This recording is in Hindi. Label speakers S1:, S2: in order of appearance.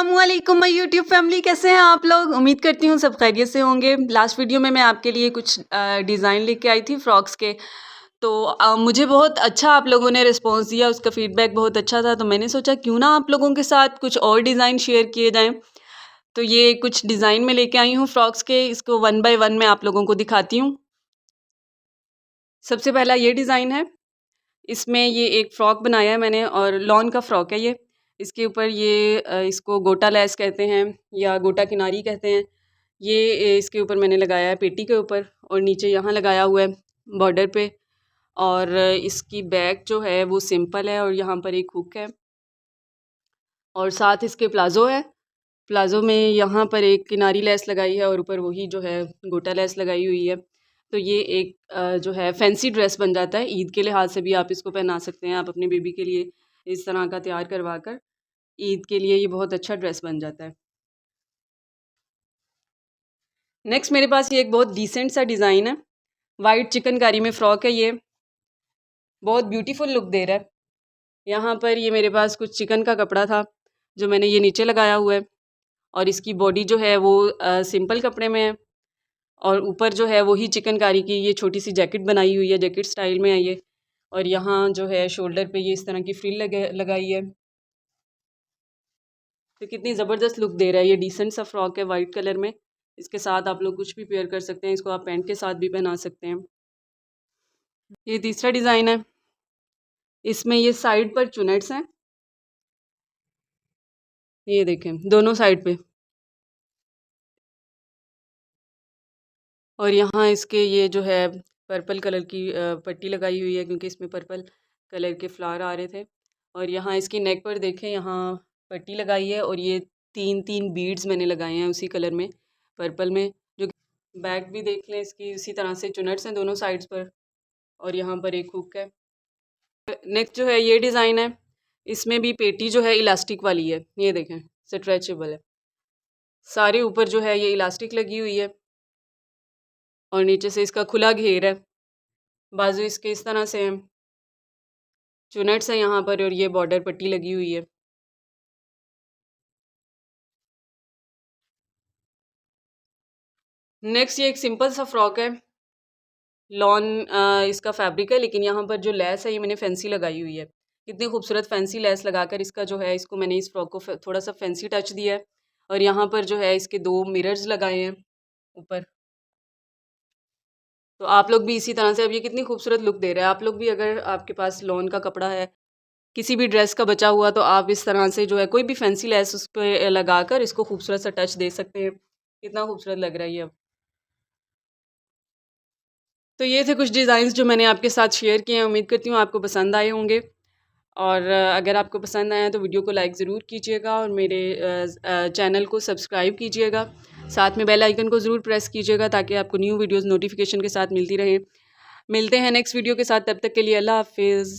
S1: अस्सलामुअलैकुम माय यूट्यूब फैमिली, कैसे हैं आप लोग। उम्मीद करती हूँ सब खैरियत से होंगे। लास्ट वीडियो में मैं आपके लिए कुछ डिज़ाइन लेके आई थी फ्रॉक्स के। तो मुझे बहुत अच्छा आप लोगों ने रिस्पांस दिया, उसका फीडबैक बहुत अच्छा था। तो मैंने सोचा क्यों ना आप लोगों के साथ कुछ और डिज़ाइन शेयर किए जाएँ। तो ये कुछ डिज़ाइन में लेके आई हूँ फ्रॉक्स के, इसको वन बाय वन मैं आप लोगों को दिखाती हूँ। सबसे पहला ये डिज़ाइन है। इसमें ये एक फ़्रॉक बनाया है मैंने और लॉन का फ़्रॉक है ये। इसके ऊपर ये इसको गोटा लेस कहते हैं या गोटा किनारी कहते हैं। ये इसके ऊपर मैंने लगाया है पेटी के ऊपर और नीचे यहाँ लगाया हुआ है बॉर्डर पे। और इसकी बैक जो है वो सिंपल है और यहाँ पर एक हुक है और साथ इसके प्लाज़ो है। प्लाज़ो में यहाँ पर एक किनारी लेस लगाई है और ऊपर वही जो है गोटा लेस लगाई हुई है। तो ये एक जो है फैंसी ड्रेस बन जाता है। ईद के लिहाज से भी आप इसको पहना सकते हैं। आप अपने बेबी के लिए इस तरह का तैयार करवा कर ईद के लिए ये बहुत अच्छा ड्रेस बन जाता है। नेक्स्ट मेरे पास ये एक बहुत डिसेंट सा डिज़ाइन है। वाइट चिकनकारी में फ़्रॉक है ये, बहुत ब्यूटीफुल लुक दे रहा है। यहाँ पर ये मेरे पास कुछ चिकन का कपड़ा था जो मैंने ये नीचे लगाया हुआ है और इसकी बॉडी जो है वो सिंपल कपड़े में है और ऊपर जो है वही चिकनकारी की ये छोटी सी जैकेट बनाई हुई है, जैकेट स्टाइल में है ये। और यहाँ जो है शोल्डर पे ये इस तरह की फ्रिल लगाई है। तो कितनी ज़बरदस्त लुक दे रहा है। ये डिसेंट सा फ्रॉक है वाइट कलर में। इसके साथ आप लोग कुछ भी पेयर कर सकते हैं, इसको आप पैंट के साथ भी पहना सकते हैं। ये तीसरा डिज़ाइन है। इसमें ये साइड पर चुनेट्स हैं, ये देखें दोनों साइड पे। और यहाँ इसके ये जो है पर्पल कलर की पट्टी लगाई हुई है क्योंकि इसमें पर्पल कलर के फ्लावर आ रहे थे। और यहाँ इसकी नेक पर देखें, यहाँ पट्टी लगाई है और ये तीन तीन बीड्स मैंने लगाए हैं उसी कलर में, पर्पल में। जो बैक भी देख लें इसकी उसी तरह से चुनट्स हैं दोनों साइड्स पर और यहाँ पर एक हुक है। नेक्स्ट जो है ये डिज़ाइन है। इसमें भी पेटी जो है इलास्टिक वाली है, ये देखें स्ट्रेचेबल है। सारे ऊपर जो है ये इलास्टिक लगी हुई है और नीचे से इसका खुला घेर है। बाजू इसके इस तरह से हैं, चुनट्स हैं यहाँ पर और ये बॉर्डर पट्टी लगी हुई है। नेक्स्ट ये एक सिंपल सा फ्रॉक है, लॉन इसका फैब्रिक है, लेकिन यहाँ पर जो लेस है ये मैंने फैंसी लगाई हुई है। कितनी खूबसूरत फैंसी लेस लगाकर इसका जो है इसको मैंने इस फ्रॉक को थोड़ा सा फैंसी टच दिया है। और यहाँ पर जो है इसके दो मिरर्स लगाए हैं ऊपर। तो आप लोग भी इसी तरह से, अब ये कितनी खूबसूरत लुक दे रहा है। आप लोग भी अगर आपके पास लॉन का कपड़ा है किसी भी ड्रेस का बचा हुआ, तो आप इस तरह से जो है कोई भी फैंसी लेस उस पर लगाकर इसको खूबसूरत सा टच दे सकते हैं। कितना खूबसूरत लग रहा है ये अब। तो ये थे कुछ डिज़ाइंस जो मैंने आपके साथ शेयर किए हैं। उम्मीद करती हूँ आपको पसंद आए होंगे और अगर आपको पसंद आया तो वीडियो को लाइक ज़रूर कीजिएगा और मेरे चैनल को सब्सक्राइब कीजिएगा। साथ में बेल आइकन को ज़रूर प्रेस कीजिएगा ताकि आपको न्यू वीडियोज़ नोटिफिकेशन के साथ मिलती रहे। मिलते हैं नेक्स्ट वीडियो के साथ, तब तक के लिए अल्लाह हाफिज़।